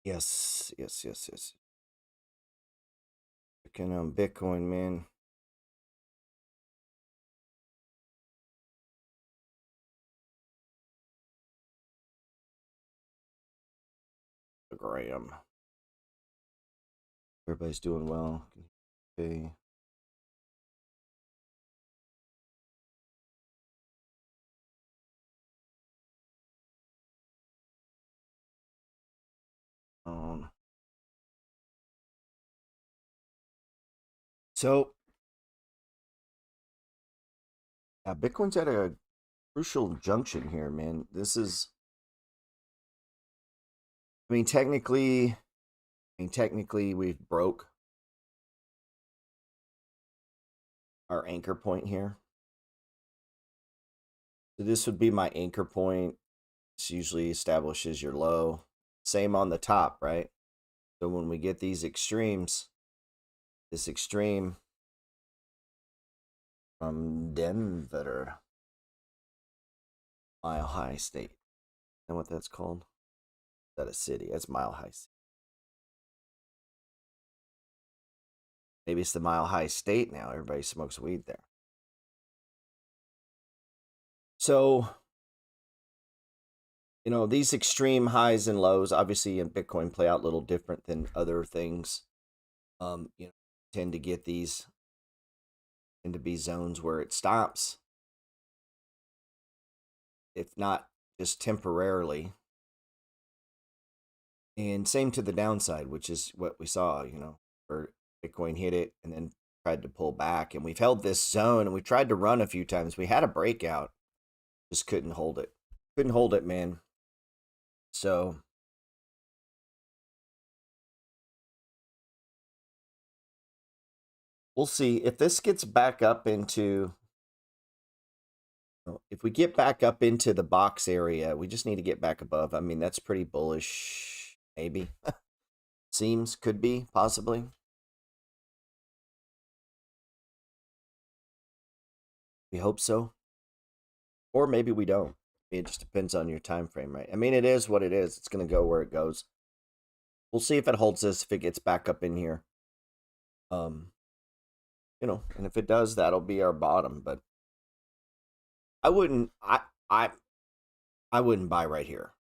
Yes, yes, yes, yes. Looking on Bitcoin, man. Graham. Everybody's doing well. Okay. Um, so yeah, Bitcoin's at a crucial junction here, man. This is, I mean, technically, we've broke our anchor point here. So this would be my anchor point. This usually establishes your low. Same on the top, right? So when we get these extremes, this extreme from Denver, Mile High State. And what that's called? Is that a city? That's Mile High. Maybe it's the Mile High State now. Everybody smokes weed there. So, these extreme highs and lows, obviously in Bitcoin play out a little different than other things. You know, tend to get these into be zones where it stops, if not just temporarily. And same to the downside, which is what we saw, where Bitcoin hit it and then tried to pull back. And we've held this zone and we tried to run a few times. We had a breakout, just couldn't hold it. Couldn't hold it, man. So we'll see if this gets back up into, if we get back up into the box area, we just need to get back above. I mean, that's pretty bullish, maybe. Seems, could be, possibly. We hope so. Or maybe we don't. It just depends on your time frame, right? I mean, it is what it is. It's going to go where it goes. We'll see if it holds this, if it gets back up in here. Um, and if it does, that'll be our bottom. But I wouldn't, I wouldn't buy right here.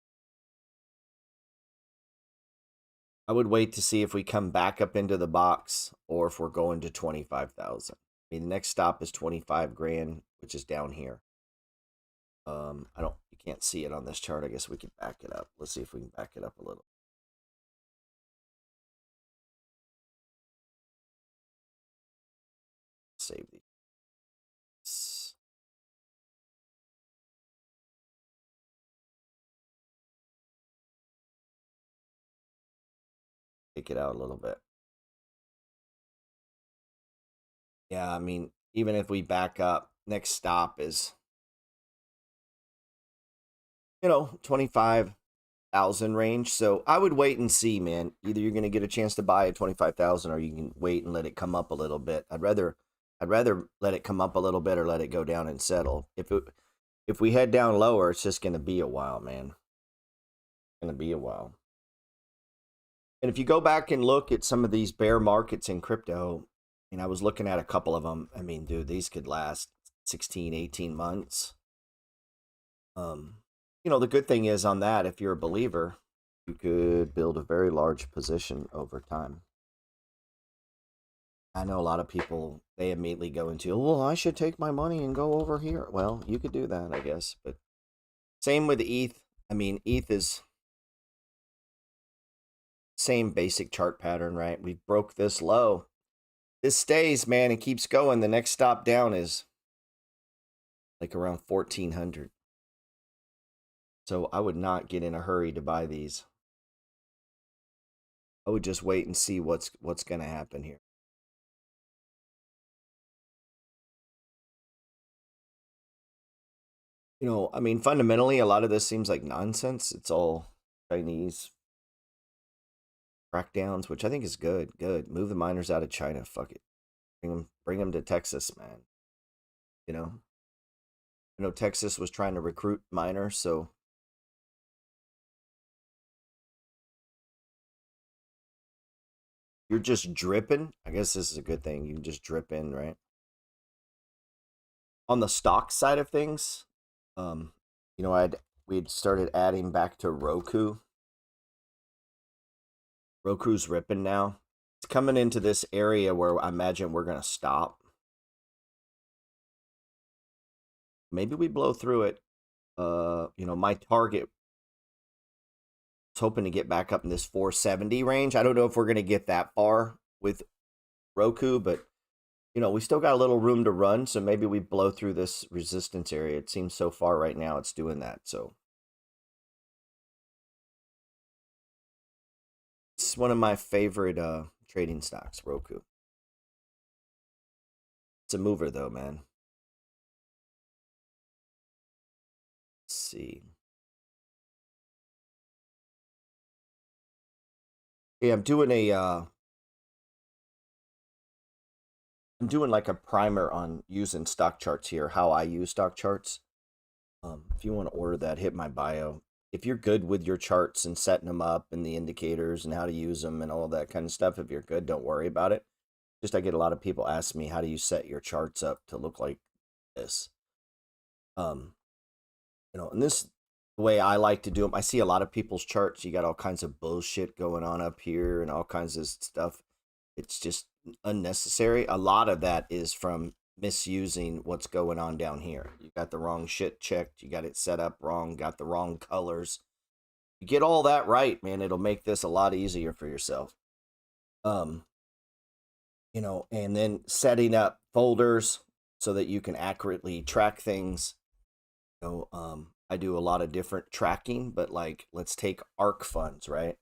I would wait to see if we come back up into the box or if we're going to 25,000. I mean, the next stop is 25 grand, which is down here. You can't see it on this chart. I guess we can back it up. Let's see if we can back it up a little. Save these. Take it out a little bit. Yeah, I mean, even if we back up, next stop is, 25,000 range. So I would wait and see, man. Either you're going to get a chance to buy at 25,000 or you can wait and let it come up a little bit. I'd rather let it come up a little bit or let it go down and settle. If we head down lower, it's just going to be a while, man. It's going to be a while. And if you go back and look at some of these bear markets in crypto, and I was looking at a couple of them, I mean, dude, these could last 16, 18 months. The good thing is on that, if you're a believer, you could build a very large position over time. I know a lot of people, they immediately go into, well, I should take my money and go over here. Well, you could do that, I guess. But same with ETH. I mean, ETH is same basic chart pattern, right? We broke this low. This stays, man, and keeps going. The next stop down is like around 1400. So I would not get in a hurry to buy these. I would just wait and see what's going to happen here. I mean, fundamentally, a lot of this seems like nonsense. It's all Chinese crackdowns, which I think is good. Good. Move the miners out of China. Fuck it. Bring them to Texas, man. I know Texas was trying to recruit miners, so you're just dripping, I guess this is a good thing. You can just drip in, right? On the stock side of things, you know, we'd started adding back to Roku. Roku's ripping now. It's coming into this area where I imagine we're gonna stop. Maybe we blow through it. You know, my target was hoping to get back up in this 470 range. I don't know if we're gonna get that far with Roku, but you know, we still got a little room to run, so maybe we blow through this resistance area. It seems so far right now it's doing that. So it's one of my favorite trading stocks, Roku. It's a mover though, man. Let's see. Yeah, I'm doing like a primer on using stock charts here, how I use stock charts. If you want to order that, hit my bio. If you're good with your charts and setting them up and the indicators and how to use them and all that kind of stuff, if you're good, don't worry about it. Just I get a lot of people ask me, how do you set your charts up to look like this? You know, and this the way I like to do them. I see a lot of people's charts. You got all kinds of bullshit going on up here and all kinds of stuff. It's just unnecessary. A lot of that is from misusing what's going on down here. You got the wrong shit checked. You got it set up wrong. Got the wrong colors. You get all that right, man. It'll make this a lot easier for yourself. You know, and then setting up folders so that you can accurately track things. You know, I do a lot of different tracking, but like, let's take ARK funds, right?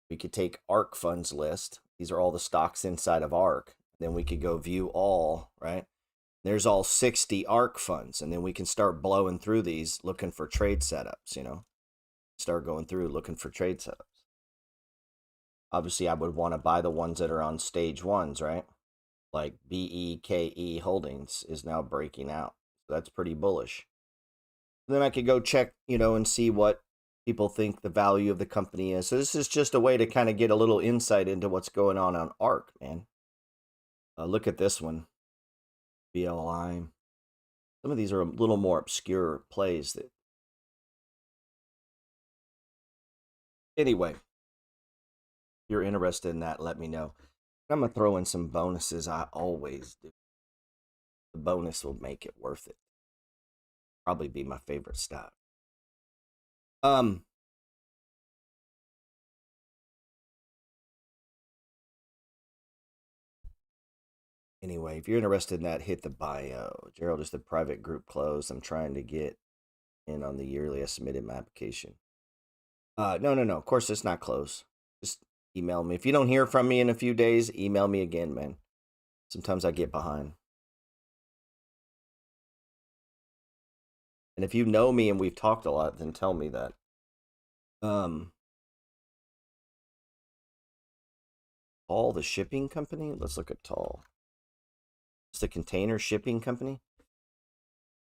We could take ARK funds list. These are all the stocks inside of ARK. Then we could go view all, right? There's all 60 ARK funds. And then we can start blowing through these looking for trade setups, you know? Start going through looking for trade setups. Obviously, I would want to buy the ones that are on stage ones, right? Like BEKE Holdings is now breaking out. So that's pretty bullish. And then I could go check, you know, and see what people think the value of the company is. So this is just a way to kind of get a little insight into what's going on ARK, man. Look at this one, BLI. Some of these are a little more obscure plays. That anyway, if you're interested in that, let me know. I'm gonna throw in some bonuses. I always do. The bonus will make it worth it. Probably be my favorite stock. Anyway, if you're interested in that, hit the bio. Gerald is the private group closed. I'm trying to get in on the yearly. I submitted my application. No. Of course, it's not closed. Just email me. If you don't hear from me in a few days, email me again, man. Sometimes I get behind. And if you know me and we've talked a lot, then tell me that. Tall, the shipping company? Let's look at Tall. It's the container shipping company.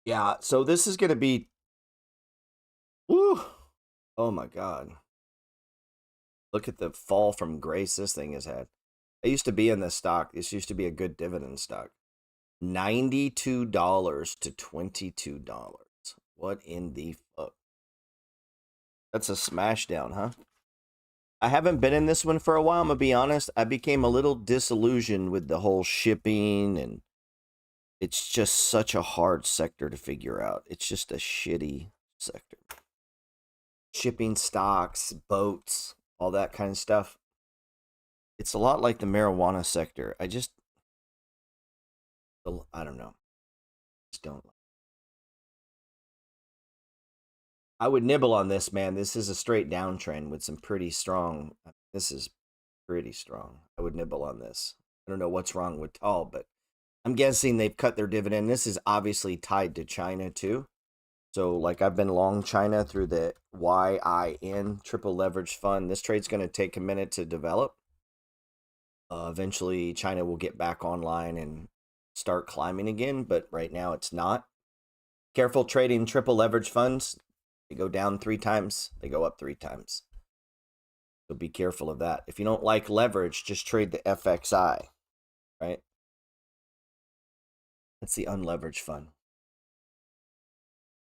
Yeah, so this is going to be... Woo! Oh my God. Look at the fall from grace this thing has had. I used to be in this stock. This used to be a good dividend stock. $92 to $22. What in the fuck? That's a smash down, huh? I haven't been in this one for a while, I'm going to be honest. I became a little disillusioned with the whole shipping, and it's just such a hard sector to figure out. It's just a shitty sector. Shipping stocks, boats, all that kind of stuff. It's a lot like the marijuana sector. I don't know. Just don't. I would nibble on this, man. This is a straight downtrend with some pretty strong. This is pretty strong. I would nibble on this. I don't know what's wrong with Tall, but I'm guessing they've cut their dividend. This is obviously tied to China too. So like I've been long China through the YIN triple leverage fund. This trade's going to take a minute to develop. Eventually China will get back online and start climbing again, but right now it's not. Careful trading triple leverage funds. They go down 3 times, they go up 3 times. So be careful of that. If you don't like leverage, just trade the FXI, right? That's the unleveraged fund.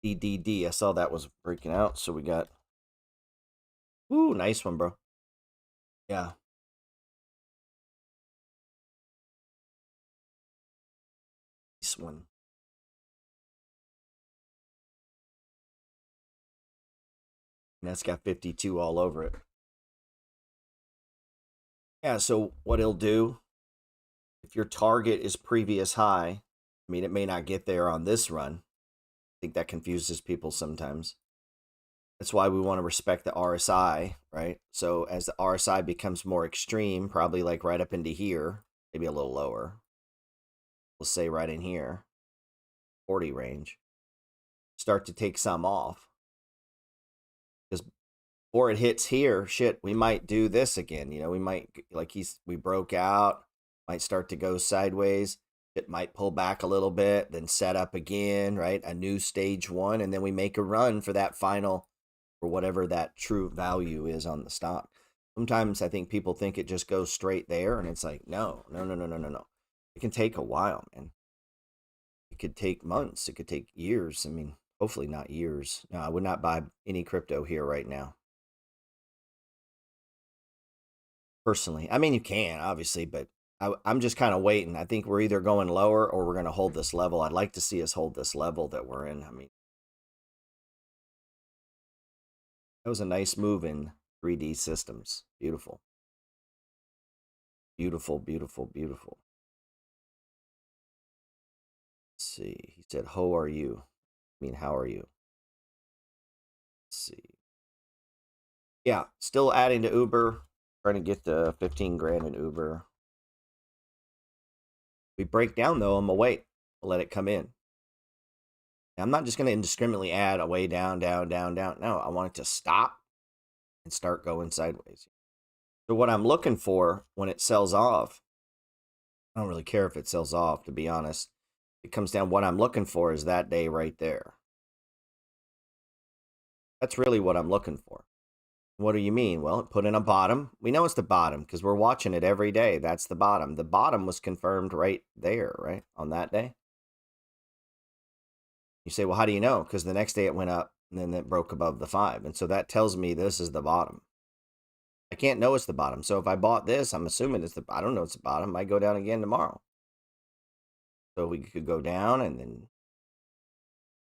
DDD, I saw that was breaking out. So we got, ooh, nice one, bro. Yeah. Nice one. And that's got 52 all over it. Yeah, so what he'll do, if your target is previous high, I mean, it may not get there on this run. I think that confuses people sometimes. That's why we want to respect the RSI, right? So as the RSI becomes more extreme, probably like right up into here, maybe a little lower. We'll say right in here, 40 range. Start to take some off. Because before it hits here, shit, we might do this again. You know, we might, like we broke out, might start to go sideways. It might pull back a little bit, then set up again, right? A new stage one, and then we make a run for that final, or whatever that true value is on the stock. Sometimes I think people think it just goes straight there, and it's like, no. It can take a while, man. It could take months. It could take years. I mean, hopefully not years. No, I would not buy any crypto here right now. Personally. I mean, you can, obviously, but I'm just kind of waiting. I think we're either going lower or we're going to hold this level. I'd like to see us hold this level that we're in. I mean, that was a nice move in 3D systems. Beautiful. Beautiful, beautiful, beautiful. Let's see. He said, "How are you?" I mean, how are you? Let's see. Yeah, still adding to Uber. Trying to get to 15 grand in Uber. We break down though, I'm gonna wait. I'll let it come in. I'm not just gonna indiscriminately add away down, down, down, down. No, I want it to stop and start going sideways. So what I'm looking for when it sells off, I don't really care if it sells off, to be honest. It comes down, what I'm looking for is that day right there. That's really what I'm looking for. What do you mean? Well, it put in a bottom. We know it's the bottom because we're watching it every day. That's the bottom. The bottom was confirmed right there, right? On that day. You say, well, how do you know? Because the next day it went up and then it broke above the 5. And so that tells me this is the bottom. I can't know it's the bottom. So if I bought this, I'm assuming it's I don't know it's the bottom. I might go down again tomorrow. So we could go down and then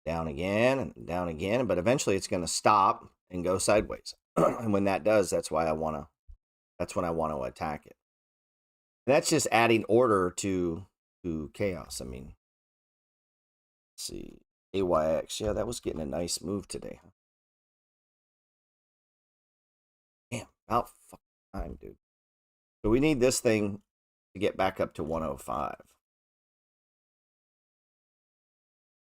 down again and down again. But eventually it's going to stop and go sideways. And when that does, that's when I want to attack it. And that's just adding order to chaos. I mean, let's see. AYX. Yeah, that was getting a nice move today. Damn, about fucking time, dude. So we need this thing to get back up to 105.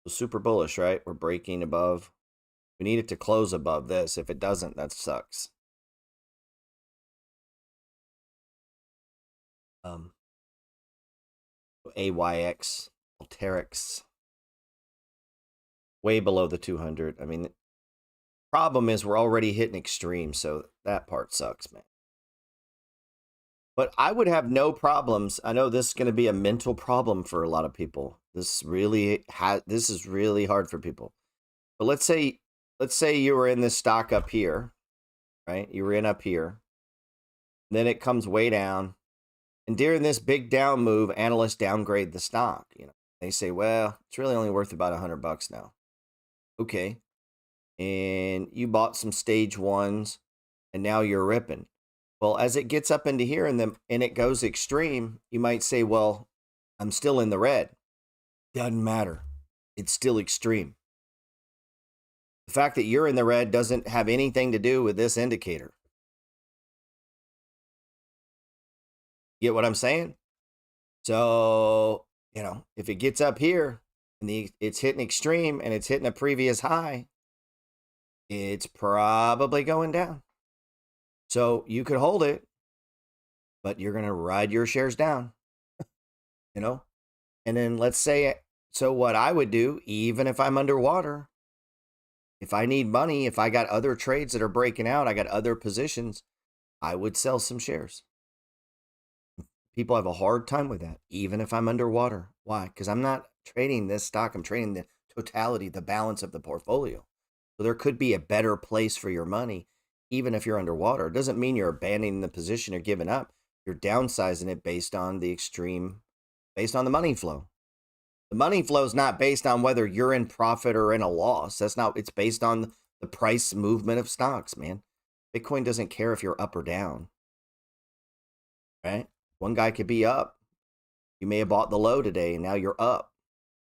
So super bullish, right? We're breaking above. We need it to close above this. If it doesn't, that sucks. AYX, Alteryx, way below the 200. I mean, problem is we're already hitting extreme, so that part sucks, man. But I would have no problems. I know this is going to be a mental problem for a lot of people. This is really hard for people. But let's say you were in this stock up here, right? You were in up here. Then it comes way down. And during this big down move, analysts downgrade the stock. You know, they say, well, it's really only worth about $100 now. Okay. And you bought some stage ones and now you're ripping. Well, as it gets up into here and it goes extreme, you might say, well, I'm still in the red. Doesn't matter. It's still extreme. The fact that you're in the red doesn't have anything to do with this indicator. Get what I'm saying? So, you know, if it gets up here and it's hitting extreme and it's hitting a previous high, it's probably going down. So you could hold it, but you're going to ride your shares down, you know? And then let's say, so what I would do, even if I'm underwater, if I need money, if I got other trades that are breaking out, I got other positions, I would sell some shares. People have a hard time with that, even if I'm underwater. Why? Because I'm not trading this stock. I'm trading the totality, the balance of the portfolio. So there could be a better place for your money, even if you're underwater. It doesn't mean you're abandoning the position or giving up. You're downsizing it based on the extreme, based on the money flow. The money flow is not based on whether you're in profit or in a loss. That's not, it's based on the price movement of stocks, man. Bitcoin doesn't care if you're up or down, right? One guy could be up. You may have bought the low today and now you're up,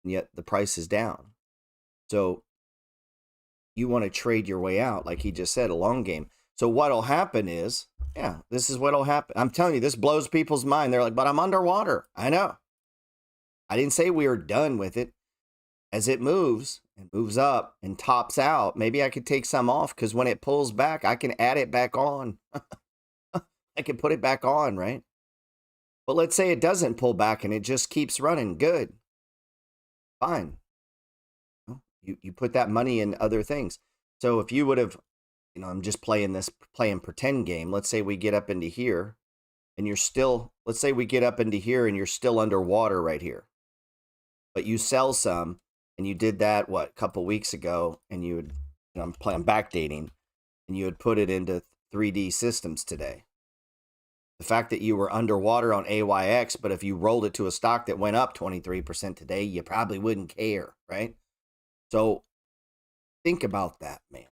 and yet the price is down. So you want to trade your way out, like he just said, a long game. So what'll happen is, yeah, this is what'll happen. I'm telling you, this blows people's mind. They're like, but I'm underwater. I know. I didn't say we were done with it. As it moves and moves up and tops out, maybe I could take some off, because when it pulls back, I can add it back on. I can put it back on, right? But let's say it doesn't pull back and it just keeps running. Good. Fine. You put that money in other things. So if you would have, I'm just playing pretend game. Let's say we get up into here and you're still, let's say we get up into here and you're still underwater right here. But you sell some, and you did that, a couple weeks ago, and you would, I'm backdating, and you would put it into 3D systems today. The fact that you were underwater on AYX, but if you rolled it to a stock that went up 23% today, you probably wouldn't care, right? So think about that, man.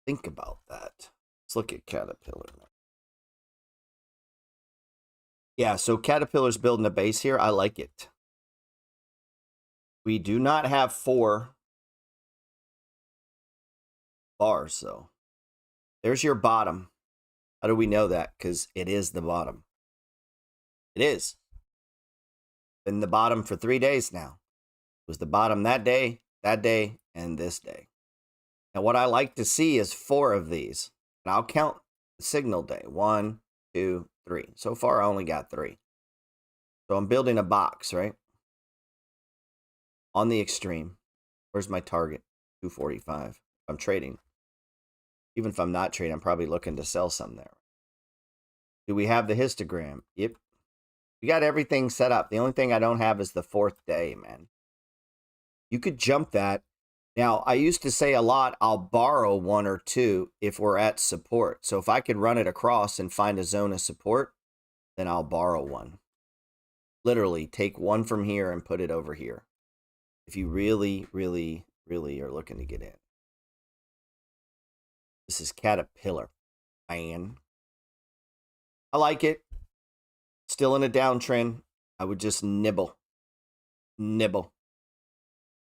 Think about that. Let's look at Caterpillar. Yeah, so Caterpillar's building a base here. I like it. We do not have 4 bars, though. There's your bottom. How do we know that? Because it is the bottom. It is. Been the bottom for 3 days now. It was the bottom that day, and this day. Now, what I like to see is 4 of these. And I'll count the signal day. 1, 2, 3. So far, I only got 3. So I'm building a box, right? On the extreme. Where's my target? 245. I'm trading. Even if I'm not trading, I'm probably looking to sell some there. Do we have the histogram? Yep. We got everything set up. The only thing I don't have is the 4th day, man. You could jump that. Now, I used to say a lot, I'll borrow 1 or 2 if we're at support. So if I could run it across and find a zone of support, then I'll borrow 1. Literally, take 1 from here and put it over here. If you really, really, really are looking to get in. This is Caterpillar, man. I like it. Still in a downtrend. I would just nibble. Nibble.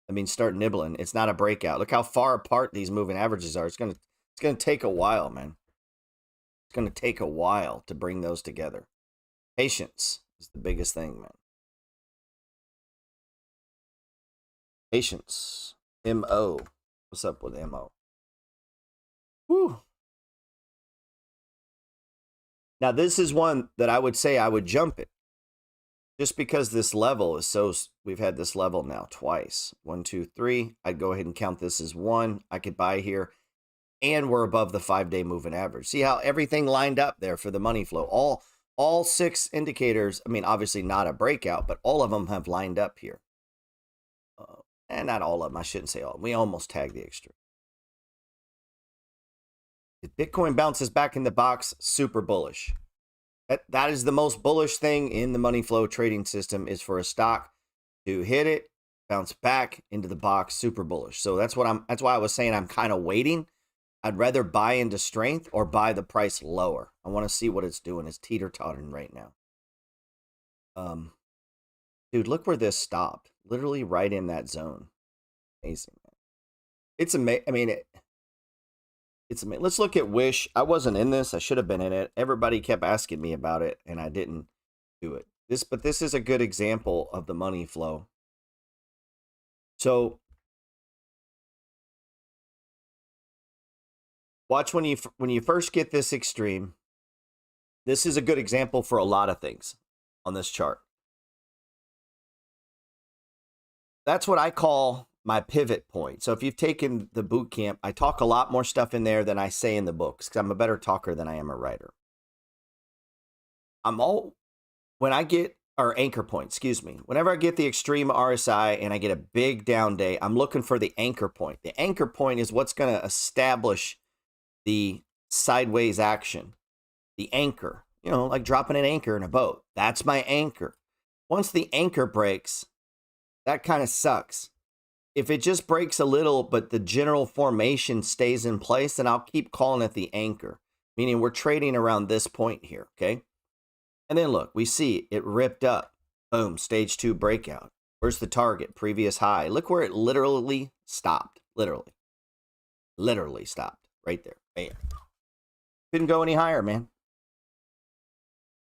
I mean, start nibbling. It's not a breakout. Look how far apart these moving averages are. It's gonna take a while, man. It's gonna take a while to bring those together. Patience is the biggest thing, man. Patience. MO. What's up with MO? Whew. Now, this is one that I would say I would jump it. Just because this level is so, we've had this level now twice. 1, 2, 3. I'd go ahead and count this as 1. I could buy here. And we're above the 5-day moving average. See how everything lined up there for the money flow. All 6 indicators, I mean, obviously not a breakout, but all of them have lined up here. And not all of them, I shouldn't say all. We almost tagged the extreme. If Bitcoin bounces back in the box, super bullish. That is the most bullish thing in the money flow trading system, is for a stock to hit it, bounce back into the box, super bullish. So that's why I was saying I'm kind of waiting. I'd rather buy into strength or buy the price lower. I want to see what it's doing. It's teeter-tottering right now. Dude, look where this stopped. Literally right in that zone. Amazing, man. It's amazing. I mean, it's amazing. Let's look at Wish. I wasn't in this. I should have been in it. Everybody kept asking me about it, and I didn't do it. But this is a good example of the money flow. So watch when you first get this extreme. This is a good example for a lot of things on this chart. That's what I call my pivot point. So if you've taken the boot camp, I talk a lot more stuff in there than I say in the books because I'm a better talker than I am a writer. When I get our anchor point, excuse me, whenever I get the extreme RSI and I get a big down day, I'm looking for the anchor point. The anchor point is what's going to establish the sideways action, the anchor, like dropping an anchor in a boat. That's my anchor. Once the anchor breaks, that kind of sucks. If it just breaks a little, but the general formation stays in place, then I'll keep calling it the anchor, meaning we're trading around this point here, okay? And then look, we see it ripped up. Boom, stage 2 breakout. Where's the target? Previous high. Look where it literally stopped. Literally stopped right there. Bam. Couldn't go any higher, man.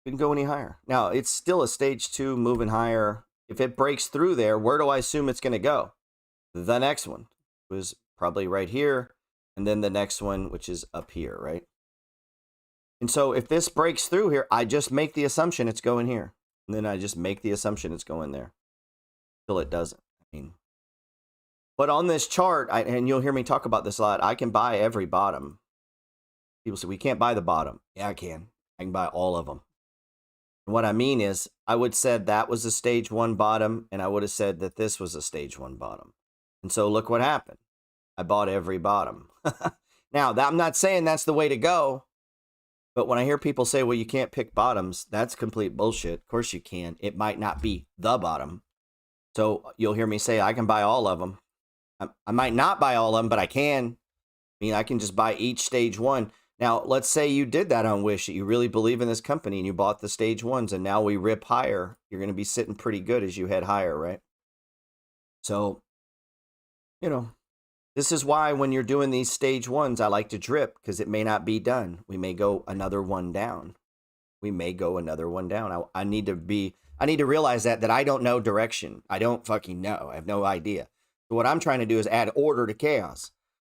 Couldn't go any higher. Now, it's still a stage 2 moving higher. If it breaks through there, where do I assume it's going to go? The next one was probably right here. And then the next one, which is up here, right? And so if this breaks through here, I just make the assumption it's going here. And then I just make the assumption it's going there. Till it doesn't. But on this chart, and you'll hear me talk about this a lot, I can buy every bottom. People say, we can't buy the bottom. Yeah, I can. I can buy all of them. And what I mean is, I would have said that was a stage 1 bottom, and I would have said that this was a stage 1 bottom. And so look what happened. I bought every bottom. Now, I'm not saying that's the way to go. But when I hear people say, well, you can't pick bottoms, that's complete bullshit. Of course you can. It might not be the bottom. So you'll hear me say, I can buy all of them. I might not buy all of them, but I can. I can just buy each stage 1. Now, let's say you did that on Wish, that you really believe in this company and you bought the stage 1s and now we rip higher. You're going to be sitting pretty good as you head higher, right? So, this is why when you're doing these stage 1s, I like to drip because it may not be done. We may go another one down. I need to realize that I don't know direction. I don't fucking know. I have no idea. So what I'm trying to do is add order to chaos.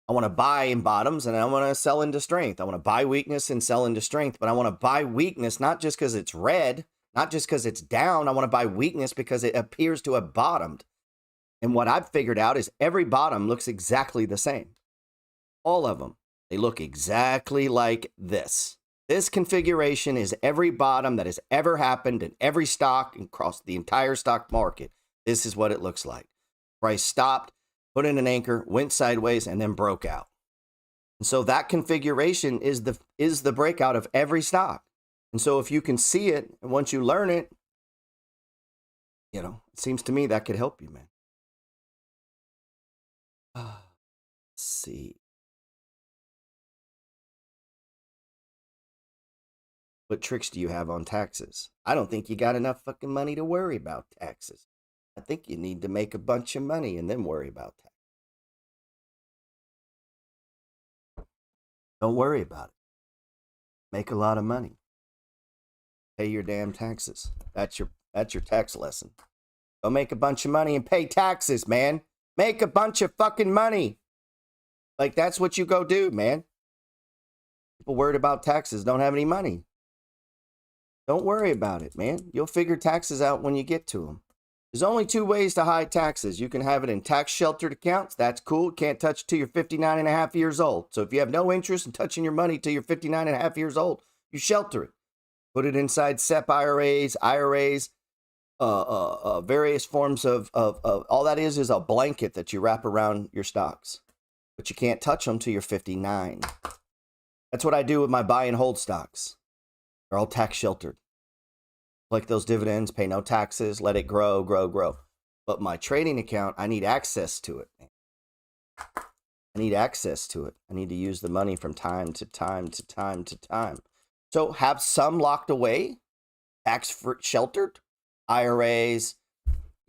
I want to buy in bottoms and I want to sell into strength. I want to buy weakness and sell into strength, but I want to buy weakness not just because it's red, not just because it's down. I want to buy weakness because it appears to have bottomed. And what I've figured out is every bottom looks exactly the same. All of them. They look exactly like this. This configuration is every bottom that has ever happened in every stock across the entire stock market. This is what it looks like. Price stopped, put in an anchor, went sideways, and then broke out. And so that configuration is the breakout of every stock. And so if you can see it, and once you learn it, it seems to me that could help you, man. Let's see. What tricks do you have on taxes? I don't think you got enough fucking money to worry about taxes. I think you need to make a bunch of money and then worry about taxes. Don't worry about it. Make a lot of money. Pay your damn taxes. That's your tax lesson. Go make a bunch of money and pay taxes, man. Make a bunch of fucking money. Like, that's what you go do, man. People worried about taxes don't have any money. Don't worry about it, man. You'll figure taxes out when you get to them. There's only 2 ways to hide taxes. You can have it in tax sheltered accounts. That's cool. Can't touch till you're 59 and a half years old. So if you have no interest in touching your money till you're 59 and a half years old, you shelter it. Put it inside SEP IRAs, various forms of all that is a blanket that you wrap around your stocks. But you can't touch them till you're 59. That's what I do with my buy and hold stocks. They're all tax sheltered. Like those dividends, pay no taxes, let it grow. But my trading account, I need access to it. I need access to it. I need to use the money from time to time. So have some locked away, tax sheltered, IRAs.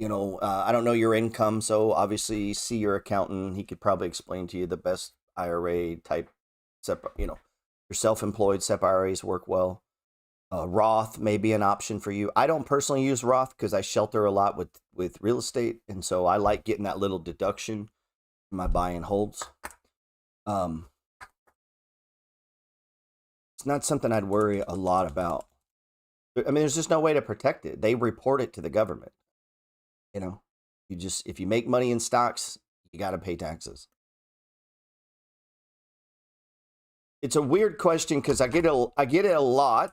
I don't know your income, so obviously see your accountant. He could probably explain to you the best IRA type. Your self-employed SEP IRAs work well. Roth may be an option for you. I don't personally use Roth because I shelter a lot with real estate, and so I like getting that little deduction in my buy and holds. It's not something I'd worry a lot about. There's just no way to protect it. They report it to the government. If you make money in stocks, You got to pay taxes. It's a weird question because I get it a lot.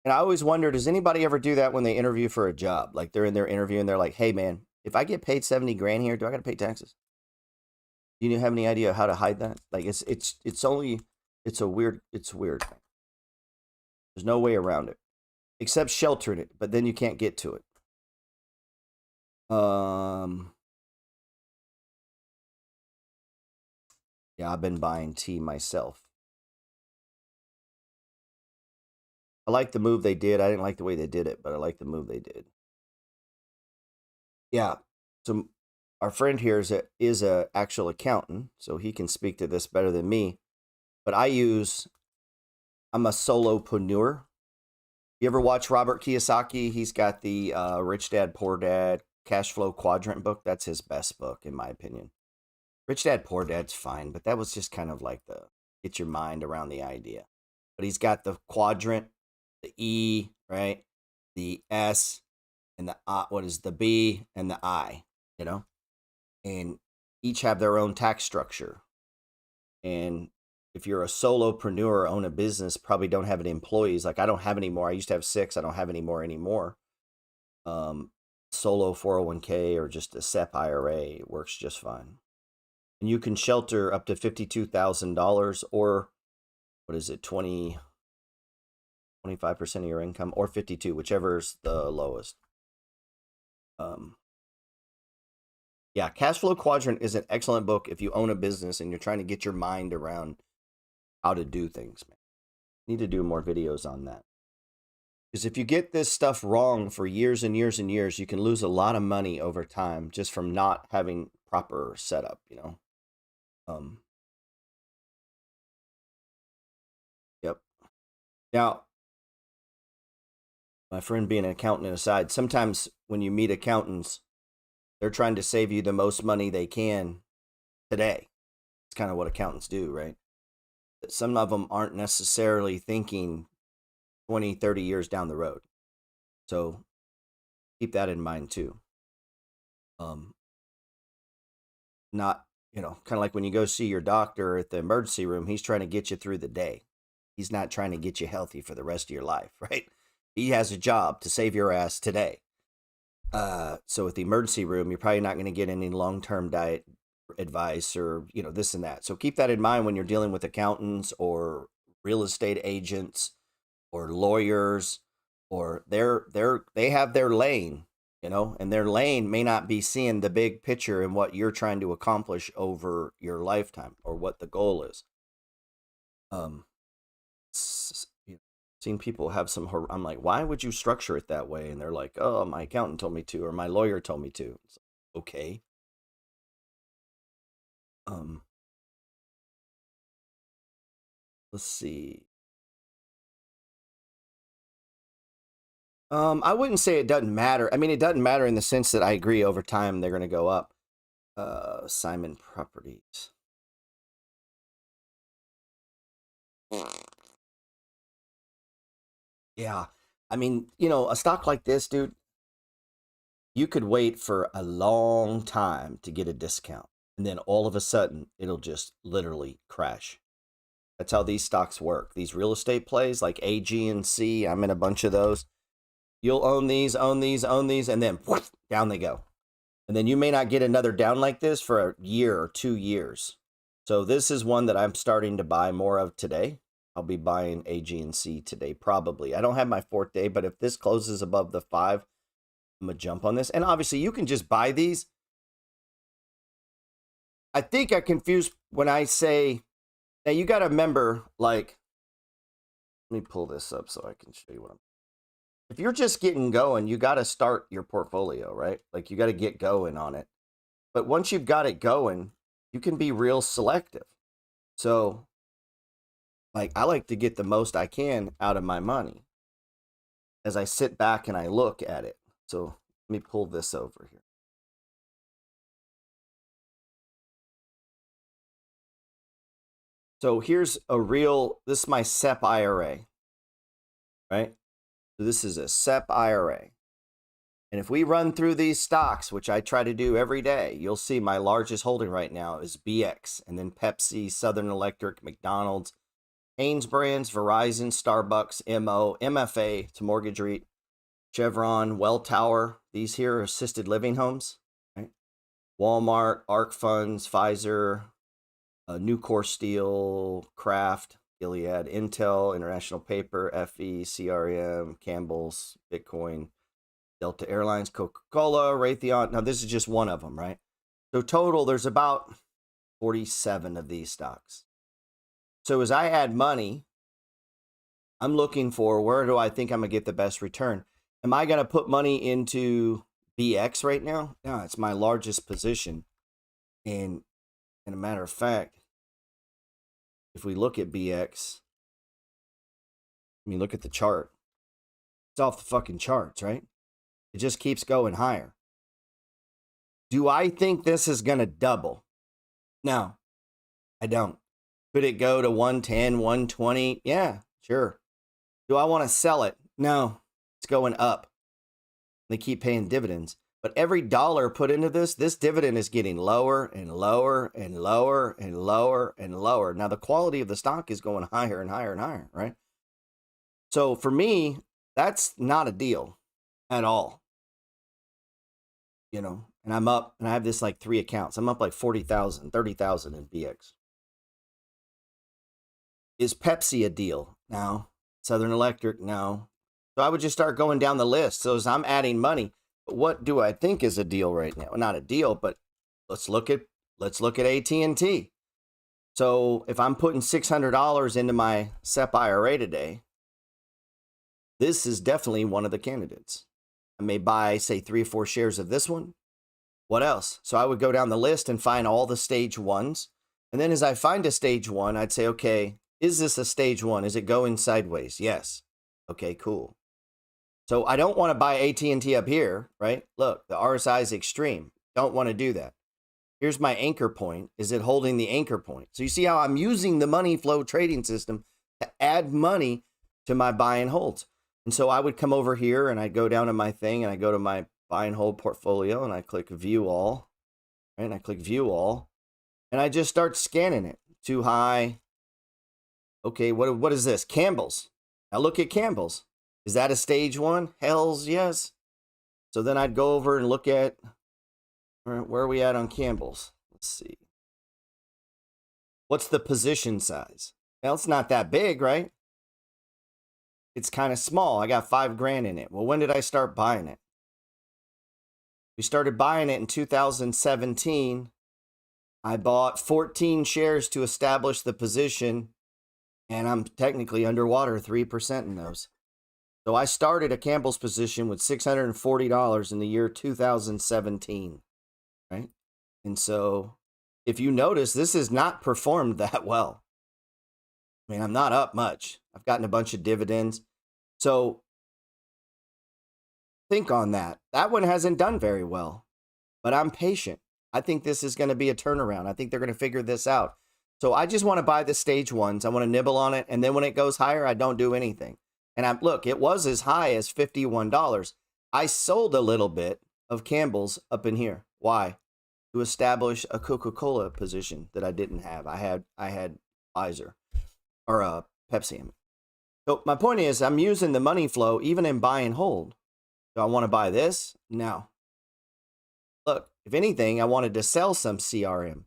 And I always wonder, does anybody ever do that when they interview for a job? Like they're in their interview and they're like, hey man, if I get paid 70 grand here, do I got to pay taxes? Do you have any idea how to hide that? Like it's weird. There's no way around it except sheltering it, but then you can't get to it. Yeah, I've been buying tea myself. I like the move they did. I didn't like the way they did it, but I like the move they did. Yeah. So our friend here is a actual accountant, so he can speak to this better than me. But I'm a solopreneur. You ever watch Robert Kiyosaki? He's got the Rich Dad, Poor Dad Cash Flow Quadrant book. That's his best book, in my opinion. Rich Dad, Poor Dad's fine, but that was just kind of like the get your mind around the idea. But he's got the quadrant, the E, right? The S, and the what is the B and the I, you know? And each have their own tax structure. And if you're a solopreneur or own a business, probably don't have any employees. Like I don't have any more. I used to have 6. I don't have any more anymore. Solo 401k or just a SEP IRA works just fine. And you can shelter up to $52,000 or what is it, 25% of your income, or 52, whichever's the lowest. Yeah, Cash Flow Quadrant is an excellent book if you own a business and you're trying to get your mind around how to do things, man. Need to do more videos on that. Because if you get this stuff wrong for years and years and years, you can lose a lot of money over time just from not having proper setup, you know? Yep. Now, my friend being an accountant aside, sometimes when you meet accountants, they're trying to save you the most money they can today. It's kind of what accountants do, right? But some of them aren't necessarily thinking 20, 30 years down the road. So keep that in mind too. Not, kind of like when you go see your doctor at the emergency room, he's trying to get you through the day. He's not trying to get you healthy for the rest of your life, right? He has a job to save your ass today. So at the emergency room, you're probably not going to get any long-term diet advice or, this and that. So keep that in mind when you're dealing with accountants or real estate agents or lawyers, or they have their lane, and their lane may not be seeing the big picture and what you're trying to accomplish over your lifetime or what the goal is. Seen people have I'm like, why would you structure it that way? And they're like, oh, my accountant told me to, or my lawyer told me to. It's like, okay. Let's see. I wouldn't say it doesn't matter. I mean, it doesn't matter in the sense that I agree over time they're going to go up. Simon Properties. Yeah. I mean, a stock like this, dude, you could wait for a long time to get a discount. And then all of a sudden, it'll just literally crash. That's how these stocks work. These real estate plays like AG and C, I'm in a bunch of those. You'll own these, and then whoosh, down they go. And then you may not get another down like this for a year or 2 years. So this is one that I'm starting to buy more of today. I'll be buying AG and C today, probably. I don't have my 4th day, but if this closes above the 5, I'm going to jump on this. And obviously, you can just buy these. I think I confuse when I say, now you got to remember, like, let me pull this up so I can show you what I'm. If you're just getting going, you got to start your portfolio, right? Like you got to get going on it. But once you've got it going, you can be real selective. So, like, I like to get the most I can out of my money as I sit back and I look at it. So let me pull this over here. So here's this is my SEP IRA, right? So this is a SEP IRA. And if we run through these stocks, which I try to do every day, you'll see my largest holding right now is BX, and then Pepsi, Southern Electric, McDonald's, Hanes Brands, Verizon, Starbucks, MO, MFA, to Mortgage REIT, Chevron, Welltower. These here are assisted living homes, right? Walmart, ARC Funds, Pfizer, Nucor Steel, Kraft, Gilead, Intel, International Paper, FE, CRM, Campbell's, Bitcoin, Delta Airlines, Coca-Cola, Raytheon. Now, this is just one of them, right? So total, there's about 47 of these stocks. So as I add money, I'm looking for where do I think I'm going to get the best return? Am I going to put money into BX right now? No, it's my largest position. And a matter of fact, if we look at BX, I mean, look at the chart. It's off the fucking charts, right? It just keeps going higher. Do I think this is going to double? No, I don't. Could it go to 110, 120? Yeah, sure. Do I want to sell it? No, it's going up. They keep paying dividends. But every dollar put into this dividend is getting lower and lower and lower and lower and lower. Now, the quality of the stock is going higher and higher and higher, right? So for me, that's not a deal at all. You know, and I'm up, and I have this like 3 accounts. I'm up like 40,000, 30,000 in BX. Is Pepsi a deal? No. Southern Electric? No. So I would just start going down the list. So as I'm adding money, what do I think is a deal right now? Not a deal, but let's look at AT&T. So if I'm putting $600 into my SEP IRA today, this is definitely one of the candidates. I may buy, say, 3 or 4 shares of this one. What else? So I would go down the list and find all the stage ones. And then as I find a stage one, I'd say, okay, is this a stage one? Is it going sideways? Yes. Okay, cool. So I don't want to buy AT&T up here, right? Look, the RSI is extreme. Don't want to do that. Here's my anchor point. Is it holding the anchor point? So you see how I'm using the money flow trading system to add money to my buy and holds. And so I would come over here and I'd go down to my thing and I go to my buy and hold portfolio and I click view all, right? And I click view all and I just start scanning it. Too high. Okay, what is this? Campbell's. Now look at Campbell's. Is that a stage one? Hells yes. So then I'd go over and look at, all right, where are we at on Campbell's? Let's see. What's the position size? Well, it's not that big, right? It's kind of small. I got $5,000 in it. Well, when did I start buying it? We started buying it in 2017. I bought 14 shares to establish the position, and I'm technically underwater 3% in those. So I started a Campbell's position with $640 in the year 2017, right? And so if you notice, this has not performed that well. I mean, I'm not up much. I've gotten a bunch of dividends. So think on that. That one hasn't done very well, but I'm patient. I think this is going to be a turnaround. I think they're going to figure this out. So I just want to buy the stage ones. I want to nibble on it. And then when it goes higher, I don't do anything. And look, it was as high as $51. I sold a little bit of Campbell's up in here. Why? To establish a Coca-Cola position that I didn't have. I had Pfizer or Pepsi. So my point is, I'm using the money flow even in buy and hold. Do I want to buy this? No. Look, if anything, I wanted to sell some CRM.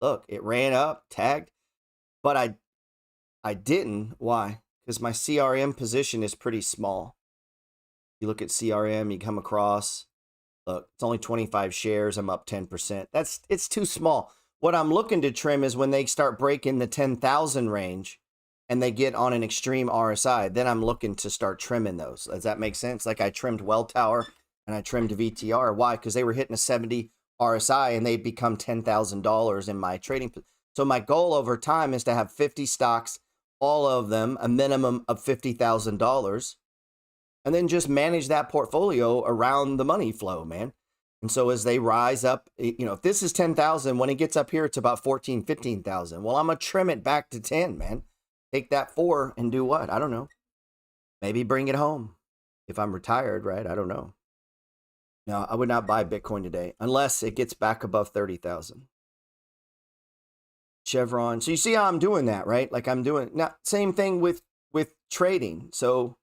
Look, it ran up, tagged, but I didn't. Why? Because my CRM position is pretty small. You look at CRM, you come across, look, it's only 25 shares. I'm up 10%. It's too small. What I'm looking to trim is when they start breaking the 10,000 range and they get on an extreme RSI, then I'm looking to start trimming those. Does that make sense? Like I trimmed Welltower and I trimmed VTR. Why? Because they were hitting a 70 RSI and they become $10,000 in my trading. So my goal over time is to have 50 stocks, all of them a minimum of $50,000, and then just manage that portfolio around the money flow, man. And so as they rise up, you know, if this is 10,000, when it gets up here, it's about 14, 15,000. Well, I'm going to trim it back to 10, man. Take that 4 and do what? I don't know. Maybe bring it home if I'm retired, right? I don't know. No, I would not buy Bitcoin today unless it gets back above 30,000. Chevron. So you see how I'm doing that, right? Like I'm doing not same thing with trading. So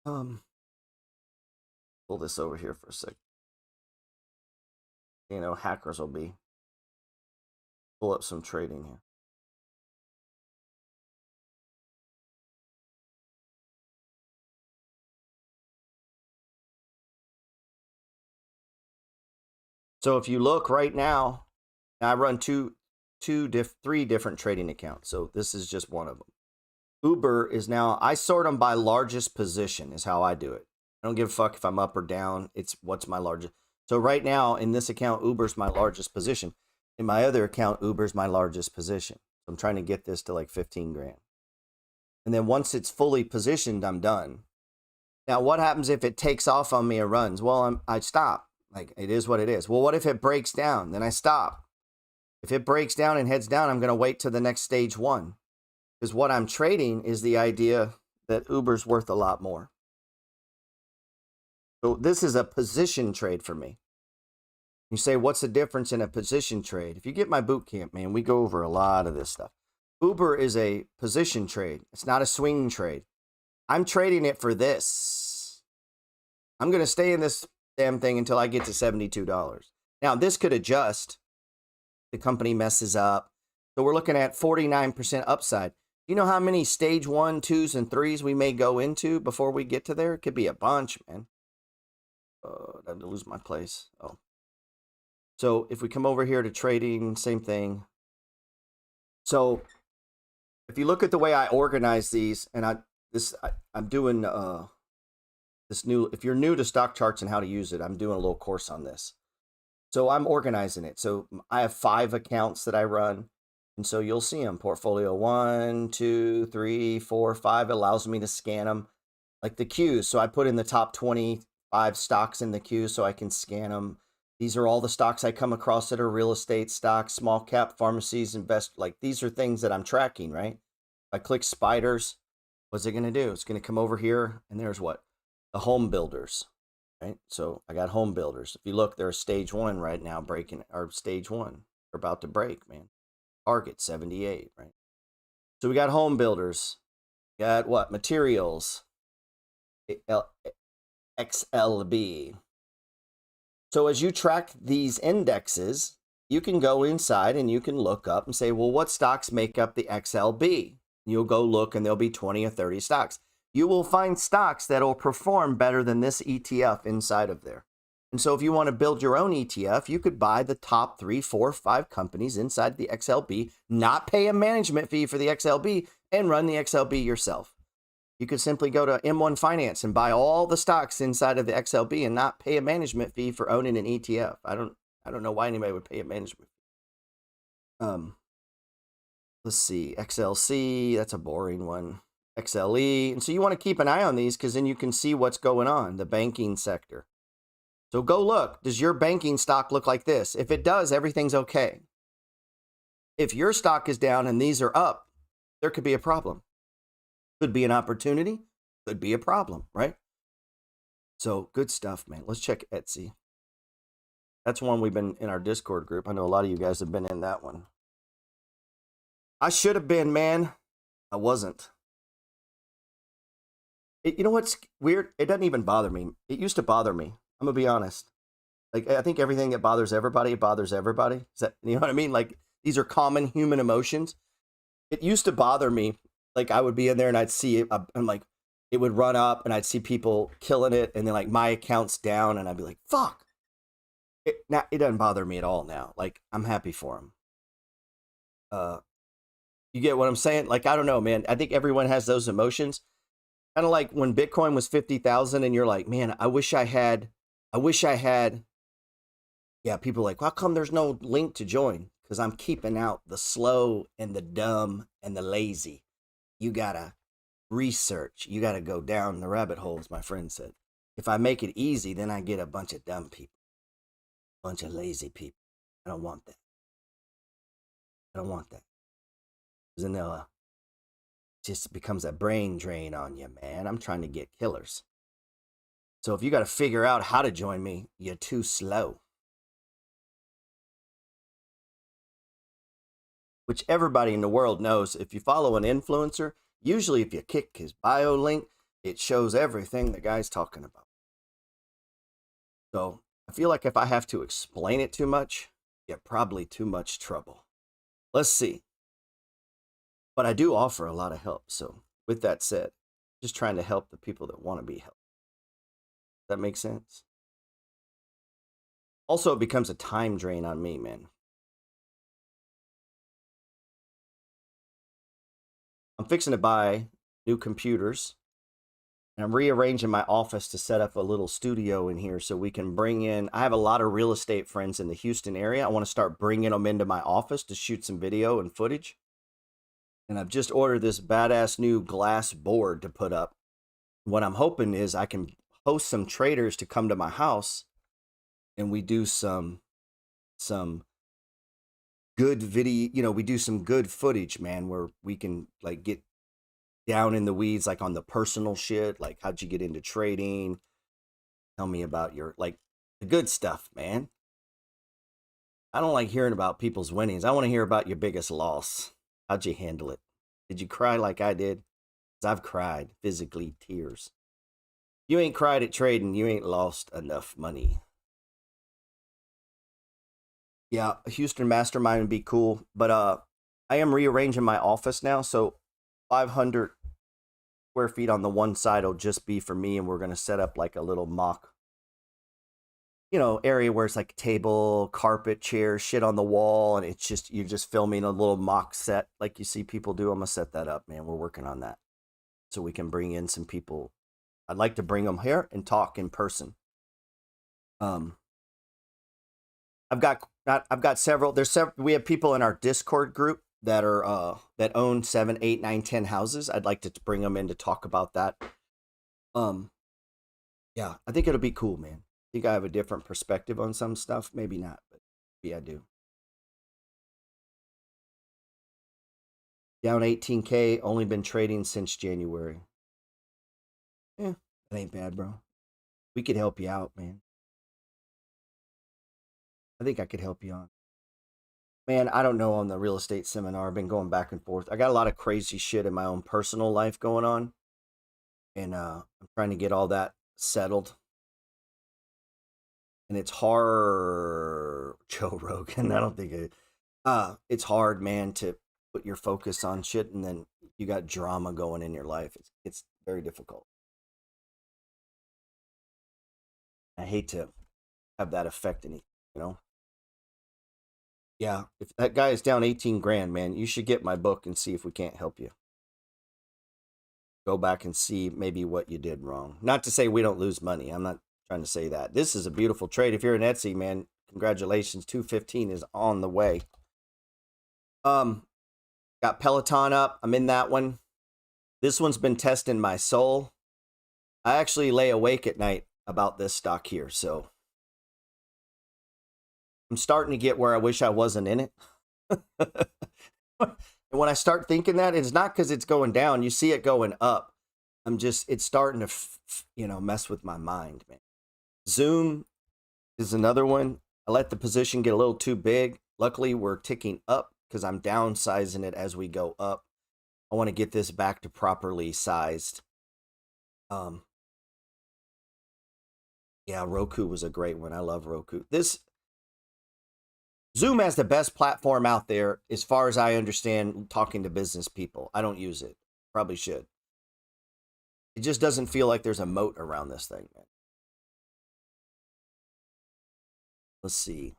pull this over here for a sec. You know, hackers will be pull up some trading here. So if you look right now, I run three different trading accounts. So this is just one of them. Uber is now, I sort them by largest position is how I do it. I don't give a fuck if I'm up or down. It's what's my largest. So right now in this account, Uber's my largest position. In my other account, Uber's my largest position. So I'm trying to get this to like 15 grand. And then once it's fully positioned, I'm done. Now, what happens if it takes off on me and runs? Well, I stop. Like, it is what it is. Well, what if it breaks down? Then I stop. If it breaks down and heads down, I'm going to wait till the next stage one. Because what I'm trading is the idea that Uber's worth a lot more. So this is a position trade for me. You say, what's the difference in a position trade? If you get my boot camp, man, we go over a lot of this stuff. Uber is a position trade. It's not a swing trade. I'm trading it for this. I'm going to stay in this damn thing until I get to $72. Now, this could adjust. The company messes up. So we're looking at 49% upside. You know how many stage 1, 2s, and 3s we may go into before we get to there? It could be a bunch, man. I had to lose my place. Oh. So if we come over here to trading, same thing. So if you look at the way I organize these, and I'm doing this new, if you're new to stock charts and how to use it, I'm doing a little course on this. So I'm organizing it. So I have 5 accounts that I run. And so you'll see them. Portfolio 1, 2, 3, 4, 5 allows me to scan them like the queues. So I put in the top 25 stocks in the queue so I can scan them. These are all the stocks I come across that are real estate stocks, small cap, pharmacies, like these are things that I'm tracking, right? If I click spiders, what's it going to do? It's going to come over here and there's what? The home builders, right? So I got home builders. If you look, they're stage 1 right now breaking, or stage 1. They're about to break, man. Target 78, right? So we got home builders. Got what? Materials. XLB. So as you track these indexes, you can go inside and you can look up and say, well, what stocks make up the XLB? You'll go look and there'll be 20 or 30 stocks. You will find stocks that will perform better than this ETF inside of there. And so if you want to build your own ETF, you could buy the top 3, 4, 5 companies inside the XLB, not pay a management fee for the XLB, and run the XLB yourself. You could simply go to M1 Finance and buy all the stocks inside of the XLB and not pay a management fee for owning an ETF. I don't know why anybody would pay a management fee. Let's see, XLC, that's a boring one. XLE. And so you want to keep an eye on these because then you can see what's going on, the banking sector. So go look. Does your banking stock look like this? If it does, everything's okay. If your stock is down and these are up, there could be a problem. Could be an opportunity. Could be a problem, right? So good stuff, man. Let's check Etsy. That's one we've been in our Discord group. I know a lot of you guys have been in that one. I should have been, man. I wasn't. You know what's weird? It doesn't even bother me. It used to bother me. I'm gonna be honest. Like, I think everything that bothers everybody, it bothers everybody. Is that, you know what I mean? Like, these are common human emotions. It used to bother me. Like, I would be in there and I'd see it. I'm like, it would run up and I'd see people killing it. And then like my account's down and I'd be like, fuck. It doesn't bother me at all now. Like, I'm happy for them. You get what I'm saying? Like, I don't know, man. I think everyone has those emotions. Kind of like when Bitcoin was 50,000 and you're like, man, I wish I had. Yeah, people are like, how come there's no link to join? Because I'm keeping out the slow and the dumb and the lazy. You gotta research. You gotta go down the rabbit holes, my friend said. If I make it easy, then I get a bunch of dumb people. A bunch of lazy people. I don't want that. I don't want that. Because then just becomes a brain drain on you, man. I'm trying to get killers. So if you got to figure out how to join me, you're too slow. Which everybody in the world knows, if you follow an influencer, usually if you kick his bio link, it shows everything the guy's talking about. So I feel like if I have to explain it too much, you're probably too much trouble. Let's see. But I do offer a lot of help. So with that said, just trying to help the people that want to be helped. Does that make sense? Also, it becomes a time drain on me, man. I'm fixing to buy new computers. And I'm rearranging my office to set up a little studio in here so we can bring in, I have a lot of real estate friends in the Houston area. I want to start bringing them into my office to shoot some video and footage. And I've just ordered this badass new glass board to put up. What I'm hoping is I can host some traders to come to my house and we do some good video, you know, we do some good footage, man, where we can like get down in the weeds, like on the personal shit, like how'd you get into trading? Tell me about your, like, the good stuff, man. I don't like hearing about people's winnings. I want to hear about your biggest loss. How'd you handle it? Did you cry like I did? 'Cause I've cried, physically, tears. You ain't cried at trading, you ain't lost enough money. Yeah, a Houston mastermind would be cool, but I am rearranging my office now, so 500 square feet on the one side will just be for me, and we're going to set up like a little mock, you know, area where it's like table, carpet, chair, shit on the wall, and it's just, you're just filming a little mock set like you see people do. I'm going to set that up, man. We're working on that so we can bring in some people. I'd like to bring them here and talk in person. I've got several, we have people in our Discord group that are that own 7, 8, 9, 10 houses. I'd like to bring them in to talk about that. Yeah, I think it'll be cool, man. I think I have a different perspective on some stuff. Maybe not, but maybe I do. Down 18K, only been trading since January. Yeah, that ain't bad, bro. We could help you out, man. I think I could help you on. Man, I don't know on the real estate seminar. I've been going back and forth. I got a lot of crazy shit in my own personal life going on. And I'm trying to get all that settled. And it's hard, Joe Rogan. I don't think it's hard, man, to put your focus on shit and then you got drama going in your life. It's very difficult. I hate to have that affect anything, you know? Yeah, if that guy is down 18 grand, man, you should get my book and see if we can't help you. Go back and see maybe what you did wrong. Not to say we don't lose money. I'm not trying to say that. This is a beautiful trade. If you're an Etsy, man, congratulations. 215 is on the way. Got Peloton up. I'm in that one. This one's been testing my soul. I actually lay awake at night about this stock here, so I'm starting to get where I wish I wasn't in it. And when I start thinking that, it's not because it's going down. You see it going up. It's starting to, mess with my mind, man. Zoom is another one. I let the position get a little too big. Luckily, we're ticking up because I'm downsizing it as we go up. I want to get this back to properly sized. Yeah, Roku was a great one. I love Roku. Zoom has the best platform out there as far as I understand talking to business people. I don't use it. Probably should. It just doesn't feel like there's a moat around this thing, man. Let's see.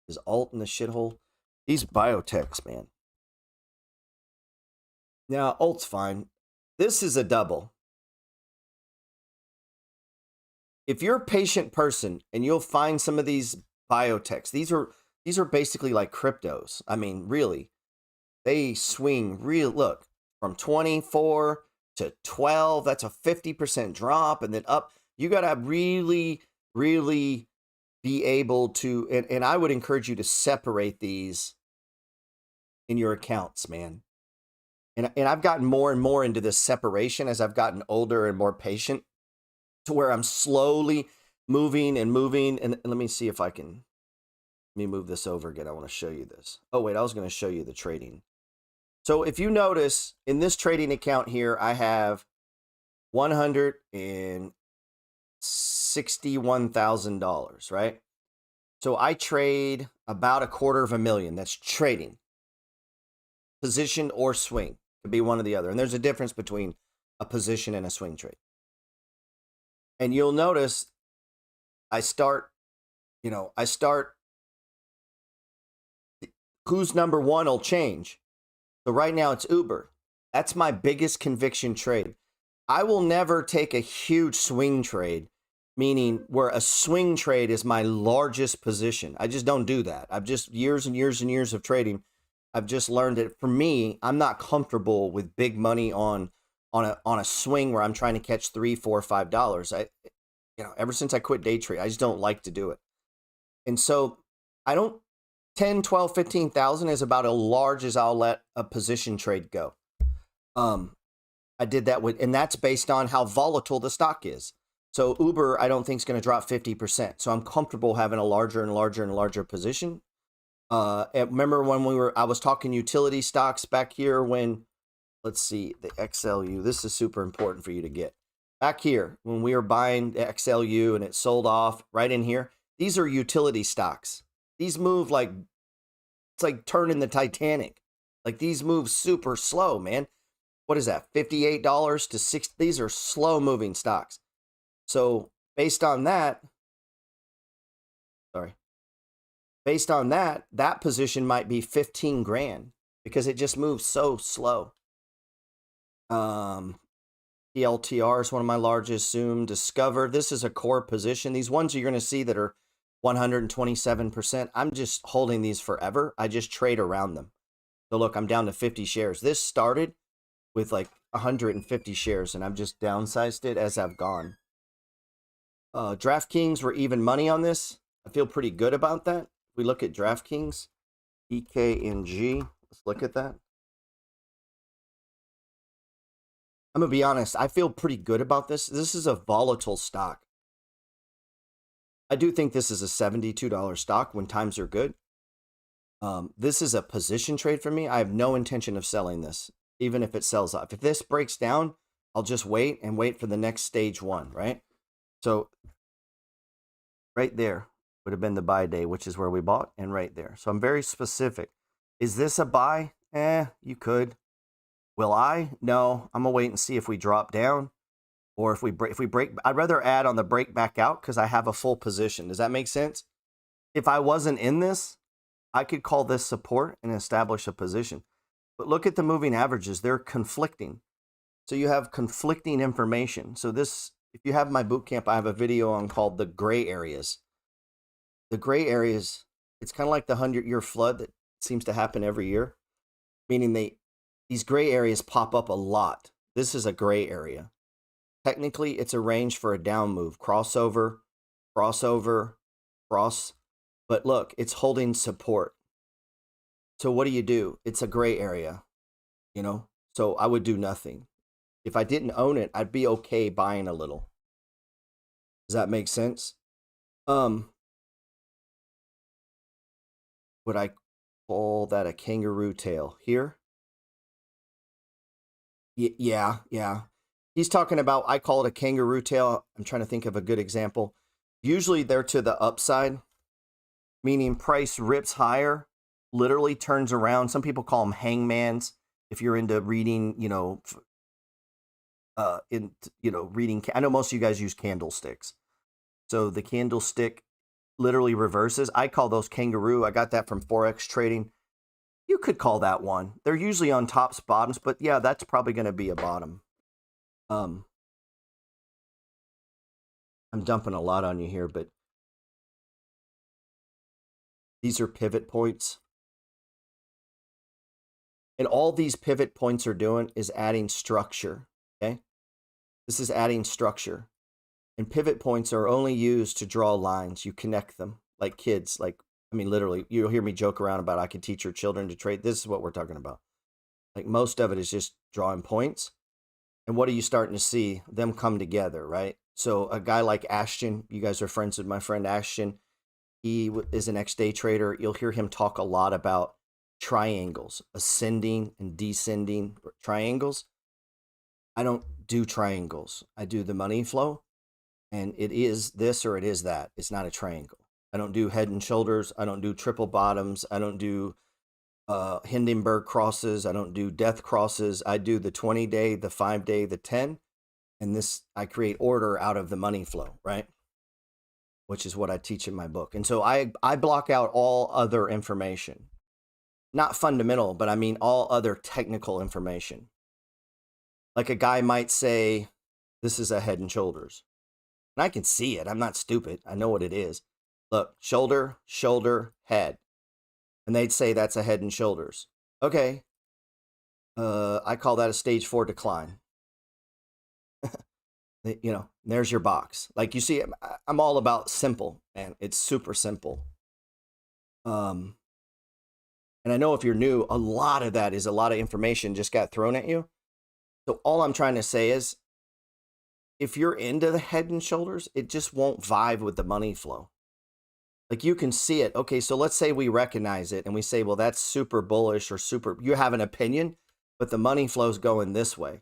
Is Alt in the shithole? These biotechs, man. Now, Alt's fine. This is a double. If you're a patient person and you'll find some of these biotechs, these are basically like cryptos. I mean, really, they swing look, from 24 to 12, that's a 50% drop, and then up. You got to really, really be able to, and I would encourage you to separate these in your accounts, man. And I've gotten more and more into this separation as I've gotten older and more patient. to where I'm slowly moving and moving. And let me see if I can, let me move this over again. I want to show you this. Oh, wait, I was going to show you the trading. So if you notice in this trading account here, I have $161,000, right? So I trade about $250,000. That's trading. Position or swing. Could be one or the other. And there's a difference between a position and a swing trade. And you'll notice I start, who's number one will change. So right now it's Uber. That's my biggest conviction trade. I will never take a huge swing trade, meaning where a swing trade is my largest position. I just don't do that. I've just years and years and years of trading. I've just learned that for me, I'm not comfortable with big money on a swing where I'm trying to catch $3, $4, $5. Ever since I quit day trade, I just don't like to do it. And so I don't, 10, 12, 15,000 is about as large as I'll let a position trade go. I did that and that's based on how volatile the stock is. So Uber, I don't think is going to drop 50%. So I'm comfortable having a larger and larger and larger position. Remember when I was talking utility stocks back here when, let's see, the XLU, this is super important for you to get. Back here, when we were buying the XLU and it sold off right in here, these are utility stocks. These move like, it's like turning the Titanic. Like these move super slow, man. What is that? $58 to $60. These are slow moving stocks. So based on that, that position might be 15 grand because it just moves so slow. PLTR is one of my largest. Zoom, Discover. This is a core position. These ones you're going to see that are 127%. I'm just holding these forever. I just trade around them. So look, I'm down to 50 shares. This started with like 150 shares and I've just downsized it as I've gone. Draftkings were even money on this. I feel pretty good about that. If we look at Draftkings, EKNG, let's look at that. I'm going to be honest, I feel pretty good about this. This is a volatile stock. I do think this is a $72 stock when times are good. This is a position trade for me. I have no intention of selling this, even if it sells off. If this breaks down, I'll just wait and wait for the next stage one, right? So right there would have been the buy day, which is where we bought, and right there. So I'm very specific. Is this a buy? You could. Will I? No. I'm going to wait and see if we drop down or if we break. I'd rather add on the break back out because I have a full position. Does that make sense? If I wasn't in this, I could call this support and establish a position. But look at the moving averages. They're conflicting. So you have conflicting information. So this, if you have my boot camp, I have a video on called the gray areas. The gray areas, it's kind of like the 100-year flood that seems to happen every year, meaning these gray areas pop up a lot. This is a gray area. Technically, it's a range for a down move. Crossover, crossover, cross. But look, it's holding support. So what do? It's a gray area, So I would do nothing. If I didn't own it, I'd be okay buying a little. Does that make sense? Would I call that a kangaroo tail here? Yeah. He's talking about, I call it a kangaroo tail. I'm trying to think of a good example. Usually they're to the upside, meaning price rips higher, literally turns around. Some people call them hangmans. If you're into reading, reading, I know most of you guys use candlesticks. So the candlestick literally reverses. I call those kangaroo. I got that from Forex trading. You could call that one. They're usually on tops, bottoms, but yeah, that's probably going to be a bottom. I'm dumping a lot on you here, but these are pivot points. And all these pivot points are doing is adding structure, okay? This is adding structure. And pivot points are only used to draw lines. You connect them like kids. Literally, you'll hear me joke around about I could teach your children to trade. This is what we're talking about. Like most of it is just drawing points. And what are you starting to see? Them come together, right? So a guy like Ashton, you guys are friends with my friend Ashton. He is an ex-day trader. You'll hear him talk a lot about triangles, ascending and descending triangles. I don't do triangles. I do the money flow, and it is this or it is that. It's not a triangle. I don't do head and shoulders. I don't do triple bottoms. I don't do Hindenburg crosses. I don't do death crosses. I do the 20-day, the 5-day, the 10. And this, I create order out of the money flow, right? Which is what I teach in my book. And so I block out all other information, not fundamental, but I mean all other technical information. Like a guy might say, this is a head and shoulders. And I can see it. I'm not stupid. I know what it is. Look, shoulder, shoulder, head. And they'd say that's a head and shoulders. Okay. I call that a stage 4 decline. You know, there's your box. Like you see, I'm all about simple, and it's super simple. And I know if you're new, a lot of that is a lot of information just got thrown at you. So all I'm trying to say is, if you're into the head and shoulders, it just won't vibe with the money flow. Like you can see it. Okay, so let's say we recognize it and we say, well, that's super bullish or super, you have an opinion, but the money flow's going this way.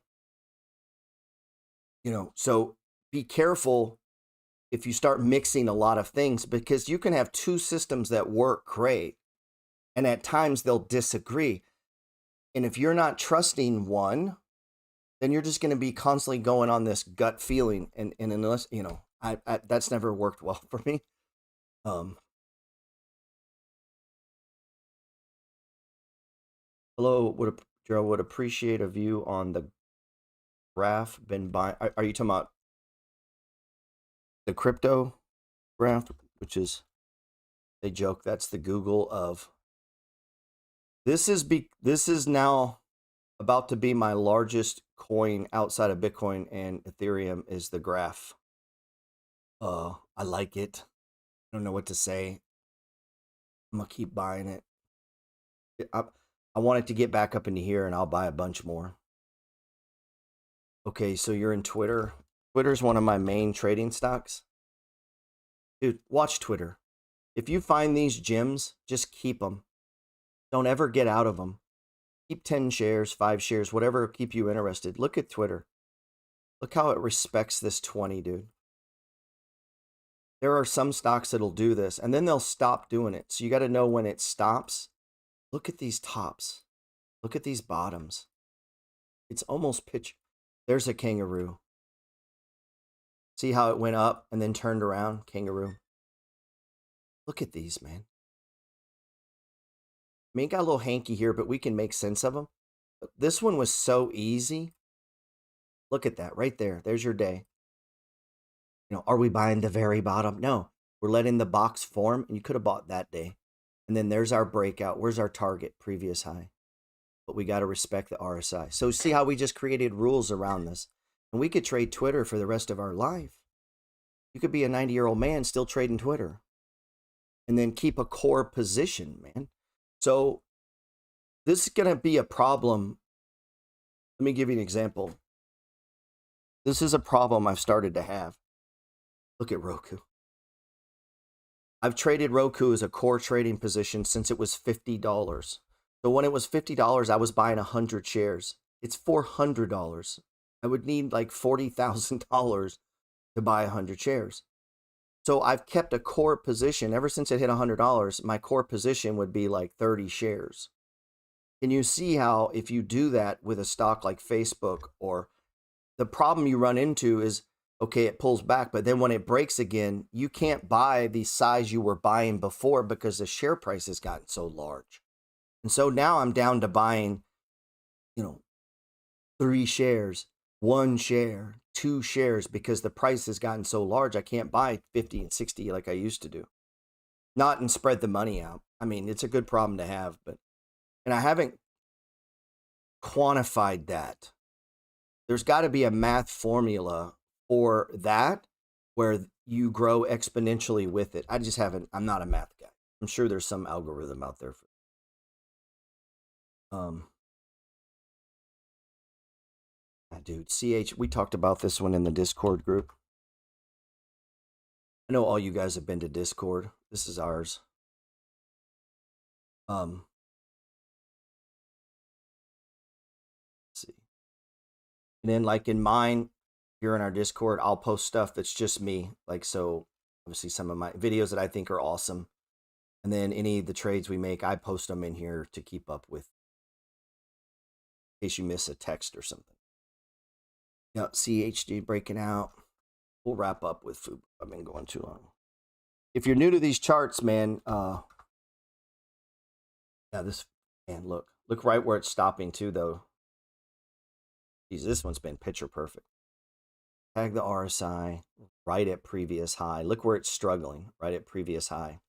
You know, so be careful if you start mixing a lot of things, because you can have two systems that work great, and at times they'll disagree. And if you're not trusting one, then you're just going to be constantly going on this gut feeling. And unless, you know, I that's never worked well for me. Hello, Gerald would appreciate a view on the graph. Been buying. Are you talking about the crypto graph, which is, they joke that's the Google of. This is now about to be my largest coin outside of Bitcoin and Ethereum is the graph. I like it. I don't know what to say. I'm gonna keep buying it. I want it to get back up into here, and I'll buy a bunch more. Okay, so you're in Twitter. Twitter's one of my main trading stocks. Dude, watch Twitter. If you find these gems, just keep them. Don't ever get out of them. Keep 10 shares, 5 shares, whatever keep you interested. Look at Twitter. Look how it respects this 20, dude. There are some stocks that'll do this, and then they'll stop doing it. So you got to know when it stops. Look at these tops. Look at these bottoms. It's almost pitch. There's a Kangaroo. See how it went up and then turned around? Kangaroo. Look at these, man. I mean, it got a little hanky here, but we can make sense of them. But this one was so easy. Look at that right there. There's your day. You know, are we buying the very bottom? No, we're letting the box form, and you could have bought that day. And then there's our breakout. Where's our target? Previous high. But we got to respect the RSI. So see how we just created rules around this. And we could trade Twitter for the rest of our life. You could be a 90-year-old man still trading Twitter. And then keep a core position, man. So this is going to be a problem. Let me give you an example. This is a problem I've started to have. Look at Roku. I've traded Roku as a core trading position since it was $50. So when it was $50, I was buying 100 shares. It's $400. I would need like $40,000 to buy 100 shares. So I've kept a core position. Ever since it hit $100, my core position would be like 30 shares. Can you see how if you do that with a stock like Facebook, or the problem you run into is, okay, it pulls back, but then when it breaks again, you can't buy the size you were buying before because the share price has gotten so large. And so now I'm down to buying, 3 shares, 1 share, 2 shares, because the price has gotten so large, I can't buy 50 and 60 like I used to do. Not and spread the money out. I mean, it's a good problem to have, and I haven't quantified that. There's got to be a math formula for that where you grow exponentially with it. I just haven't. I'm not a math guy. I'm sure there's some algorithm out there for. Dude, CH, we talked about this one in the Discord group. I know all you guys have been to Discord. This is ours. Let's see. And then like in mine, here in our Discord, I'll post stuff that's just me. Like, so obviously some of my videos that I think are awesome. And then any of the trades we make, I post them in here to keep up with, in case you miss a text or something. Yep, CHD breaking out. We'll wrap up with food. I've been going too long. If you're new to these charts, man, yeah, this, man, look right where it's stopping too, though. Geez, this one's been picture perfect. Tag the RSI right at previous high. Look where it's struggling, right at previous high.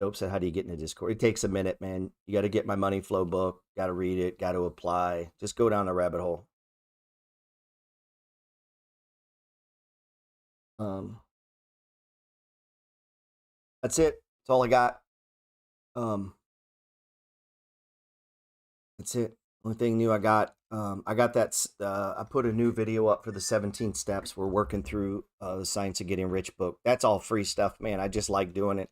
Dope said, how do you get into Discord? It takes a minute, man. You got to get my money flow book, got to read it, got to apply. Just go down the rabbit hole. That's it. That's all I got. That's it. Only thing new I got that I put a new video up for the 17 steps. We're working through the Science of Getting Rich book. That's all free stuff, man. I just like doing it.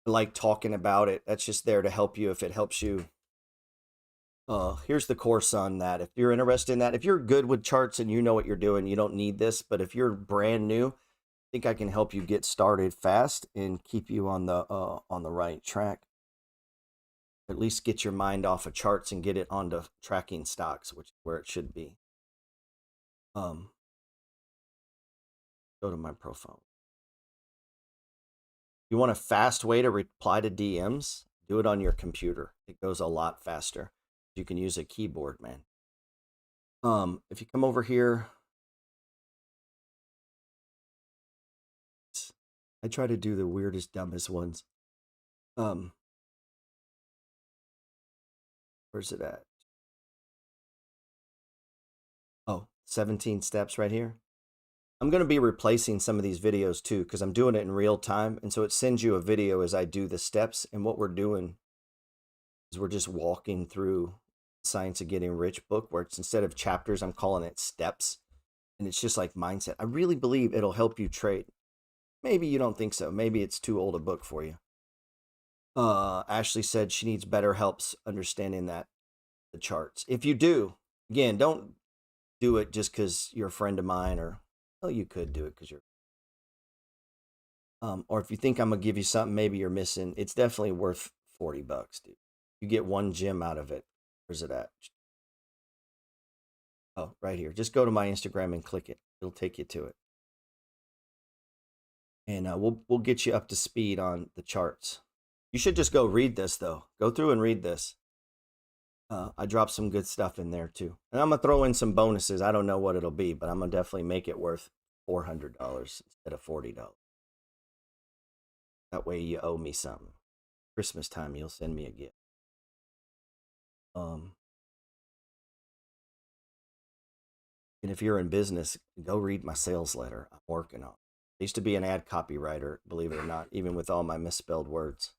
I like talking about it. That's just there to help you if it helps you. Here's the course on that. If you're interested in that, if you're good with charts and you know what you're doing, you don't need this. But if you're brand new, I think I can help you get started fast and keep you on the right track. At least get your mind off of charts and get it onto tracking stocks, which is where it should be. Go to my profile. You want a fast way to reply to DMs? Do it on your computer. It goes a lot faster. You can use a keyboard, man. If you come over here, I try to do the weirdest, dumbest ones. Where's it at? Oh, 17 steps right here. I'm going to be replacing some of these videos too, because I'm doing it in real time. And so it sends you a video as I do the steps. And what we're doing is we're just walking through Science of Getting Rich book, where it's, instead of chapters, I'm calling it steps. And it's just like mindset. I really believe it'll help you trade. Maybe you don't think so. Maybe it's too old a book for you. Ashley said she needs better helps understanding the charts. If you do, again, don't do it just because you're a friend of mine, or, well, you could do it because you're, or if you think I'm gonna give you something maybe you're missing, it's definitely worth $40, dude. You get one gem out of it. Where's it at? Oh, right here. Just go to my Instagram and click it. It'll take you to it. And we'll get you up to speed on the charts. You should just go read this, though. Go through and read this. I dropped some good stuff in there, too. And I'm going to throw in some bonuses. I don't know what it'll be, but I'm going to definitely make it worth $400 instead of $40. That way you owe me something. Christmas time, you'll send me a gift. And if you're in business, go read my sales letter. I'm working on it. I used to be an ad copywriter, believe it or not, even with all my misspelled words.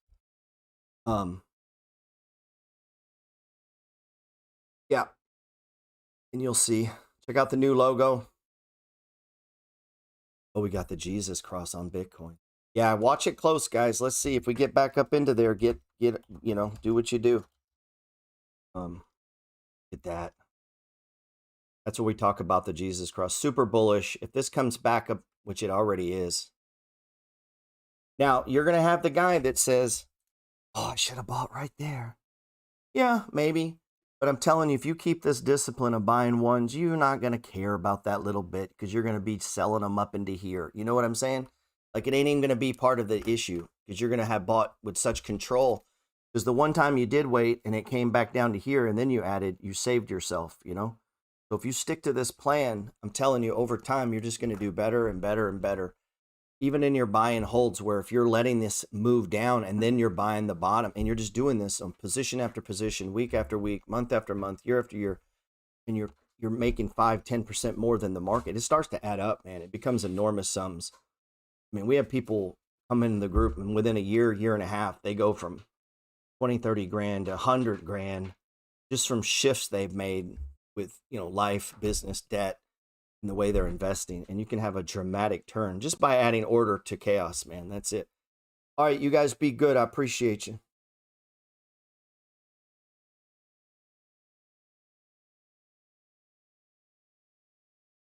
Yeah. And you'll see. Check out the new logo. Oh, we got the Jesus cross on Bitcoin. Yeah, watch it close, guys. Let's see if we get back up into there. Get do what you do. Get that. That's what we talk about, the Jesus cross. Super bullish. If this comes back up, which it already is. Now, you're going to have the guy that says, oh, I should have bought right there. Yeah, maybe. But I'm telling you, if you keep this discipline of buying ones, you're not going to care about that little bit, because you're going to be selling them up into here. You know what I'm saying? Like, it ain't even going to be part of the issue, because you're going to have bought with such control. Because the one time you did wait and it came back down to here and then you added, you saved yourself, So if you stick to this plan, I'm telling you, over time, you're just going to do better and better and better. Even in your buy and holds, where if you're letting this move down and then you're buying the bottom and you're just doing this on position after position, week after week, month after month, year after year, and you're making 5-10% more than the market, it starts to add up, man. It becomes enormous sums. I mean, we have people come into the group and within a year and a half, they go from 20-30 grand to 100 grand just from shifts they've made with, life, business, debt. in the way they're investing, and you can have a dramatic turn just by adding order to chaos, man. That's it. All right, you guys be good. I appreciate you.